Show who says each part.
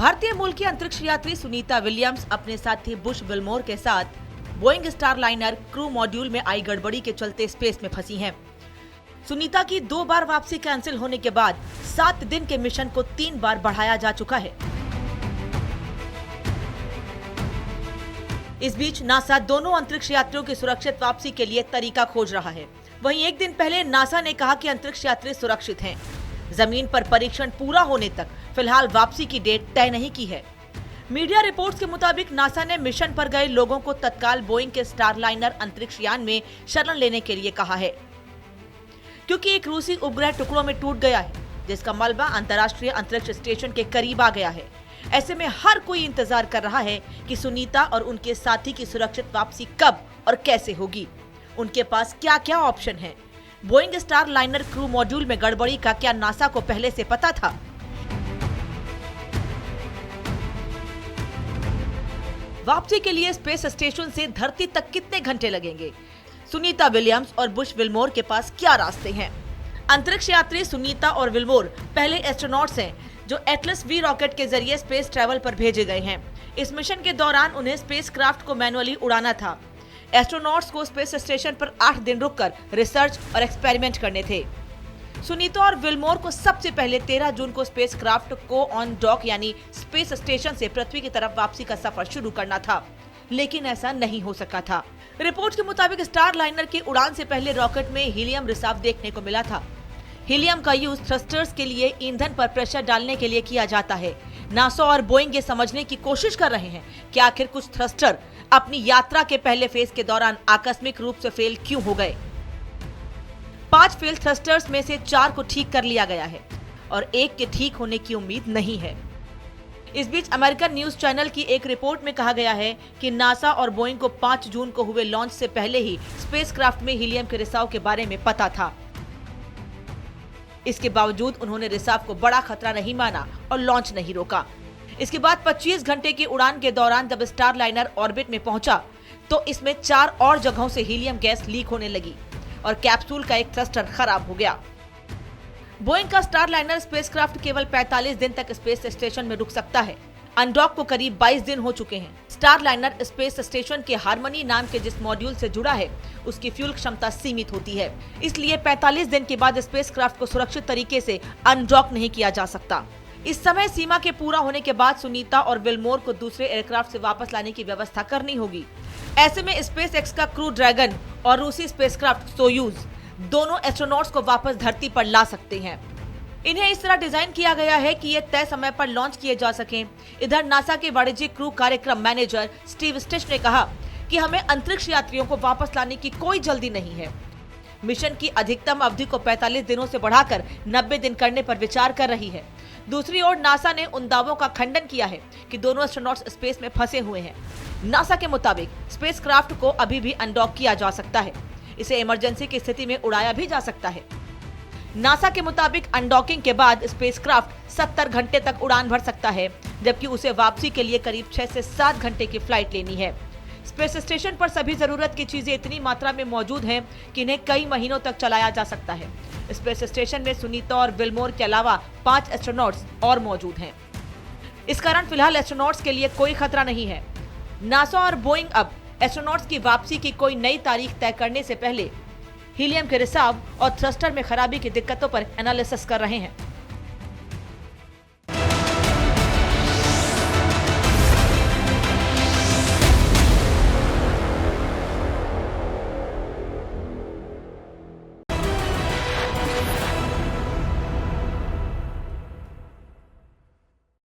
Speaker 1: भारतीय मूल की अंतरिक्ष यात्री सुनीता विलियम्स अपने साथी बुश विल्मोर के साथ बोइंग स्टारलाइनर क्रू मॉड्यूल में आई गड़बड़ी के चलते स्पेस में फंसी हैं। सुनीता की 2 बार वापसी कैंसिल होने के बाद 7 दिन के मिशन को 3 बार बढ़ाया जा चुका है। इस बीच नासा दोनों अंतरिक्ष यात्रियों की सुरक्षित वापसी के लिए तरीका खोज रहा है। वहीं एक दिन पहले नासा ने कहा कि अंतरिक्ष यात्री सुरक्षित हैं। जमीन पर परीक्षण पूरा होने तक फिलहाल वापसी की डेट तय नहीं की है। मीडिया रिपोर्ट्स के मुताबिक नासा ने मिशन पर गए लोगों को तत्काल बोइंग के स्टारलाइनर अंतरिक्ष यान में शरण लेने के लिए कहा है, क्योंकि एक रूसी उपग्रह टुकड़ों में टूट गया है, जिसका मलबा अंतर्राष्ट्रीय अंतरिक्ष स्टेशन के करीब आ गया है। ऐसे में हर कोई इंतजार कर रहा है कि सुनीता और उनके साथी की सुरक्षित वापसी कब और कैसे होगी। उनके पास क्या क्या ऑप्शन है? बोइंग स्टारलाइनर क्रू मॉड्यूल में गड़बड़ी का क्या नासा को पहले से पता था? वापसी के लिए स्पेस स्टेशन से धरती तक कितने घंटे लगेंगे? सुनीता विलियम्स और बुश विल्मोर के पास क्या रास्ते हैं? अंतरिक्ष यात्री सुनीता और विल्मोर पहले एस्ट्रोनॉट्स हैं जो एटलस वी रॉकेट के जरिए स्पेस ट्रैवल पर भेजे गए हैं। इस मिशन के दौरान उन्हें स्पेसक्राफ्ट को मैनुअली उड़ाना था। एस्ट्रोनॉट्स को स्पेस स्टेशन पर 8 दिन रुककर रिसर्च और एक्सपेरिमेंट करने थे। सुनीता और विल्मोर को सबसे पहले 13 जून को स्पेसक्राफ्ट को ऑन डॉक यानी स्पेस स्टेशन से पृथ्वी की तरफ वापसी का सफर शुरू करना था, लेकिन ऐसा नहीं हो सका था। रिपोर्ट के मुताबिक स्टारलाइनर की उड़ान से पहले रॉकेट में हीलियम रिसाव देखने को मिला था। हीलियम का यूज थ्रस्टर्स के लिए ईंधन पर प्रेशर डालने के लिए किया जाता है। नासा और बोइंग ये समझने की कोशिश कर रहे हैं कि आखिर कुछ थ्रस्टर अपनी यात्रा के पहले फेज के दौरान आकस्मिक रूप से फेल क्यों हो गए। 5 फेल थ्रस्टर्स में से 4 को ठीक कर लिया गया है और 1 के ठीक होने की उम्मीद नहीं है। इस बीच अमेरिकन न्यूज चैनल की एक रिपोर्ट में कहा गया है कि नासा और बोइंग को 5 जून को हुए लॉन्च से पहले ही स्पेसक्राफ्ट में हीलियम के रिसाव के बारे में पता था। इसके बावजूद उन्होंने रिसाव को बड़ा खतरा नहीं माना और लॉन्च नहीं रोका। इसके बाद 25 घंटे की उड़ान के दौरान जब स्टारलाइनर ऑर्बिट में पहुंचा तो इसमें 4 और जगहों से हीलियम गैस लीक होने लगी और कैप्सूल का एक थ्रस्टर खराब हो गया। बोइंग का स्टारलाइनर स्पेसक्राफ्ट केवल 45 दिन तक स्पेस स्टेशन में रुक सकता है। अनडॉक को करीब 22 दिन हो चुके हैं। स्टारलाइनर स्पेस स्टेशन के हार्मनी नाम के जिस मॉड्यूल से जुड़ा है उसकी फ्यूल क्षमता सीमित होती है, इसलिए 45 दिन के बाद स्पेसक्राफ्ट को सुरक्षित तरीके से अनडॉक नहीं किया जा सकता। इस समय सीमा के पूरा होने के बाद सुनीता और विल्मोर को दूसरे एयरक्राफ्ट से वापस लाने की व्यवस्था करनी होगी। ऐसे में स्पेस एक्स का क्रू ड्रैगन और रूसी स्पेसक्राफ्ट सोयूज दोनों एस्ट्रोनॉट्स को वापस धरती पर ला सकते हैं। इन्हें इस तरह डिजाइन किया गया है कि ये तय समय पर लॉन्च किए जा सकें। इधर नासा के वाणिज्यिक क्रू कार्यक्रम मैनेजर स्टीव स्टिच ने कहा कि हमें अंतरिक्ष यात्रियों को वापस लाने की कोई जल्दी नहीं है। मिशन की अधिकतम अवधि को 45 दिनों से बढ़ाकर 90 दिन करने पर विचार कर रही है। दूसरी ओर नासा ने उन दावों का खंडन किया है कि दोनों एस्ट्रोनॉट्स स्पेस में फंसे हुए हैं। नासा के मुताबिक स्पेसक्राफ्ट को अभी भी अनडॉक किया जा सकता है। इसे इमरजेंसी की स्थिति में उड़ाया भी जा सकता है। नासा के मुताबिक अनडॉकिंग के बाद स्पेसक्राफ्ट 70 घंटे तक उड़ान भर सकता है, जबकि उसे वापसी के लिए करीब 6 से 7 घंटे की फ्लाइट लेनी है। स्पेस स्टेशन पर सभी जरूरत की चीजें इतनी मात्रा में मौजूद हैं कि इन्हें कई महीनों तक चलाया जा सकता है। स्पेस स्टेशन में सुनीता और विल्मोर के अलावा 5 एस्ट्रोनॉट्स और मौजूद हैं। इस कारण फिलहाल एस्ट्रोनॉट्स के लिए कोई खतरा नहीं है। नासा और बोइंग अब एस्ट्रोनॉट्स की वापसी की कोई नई तारीख तय करने से पहले हीलियम के रिसाव और थ्रस्टर में खराबी की दिक्कतों पर एनालिसिस कर रहे हैं।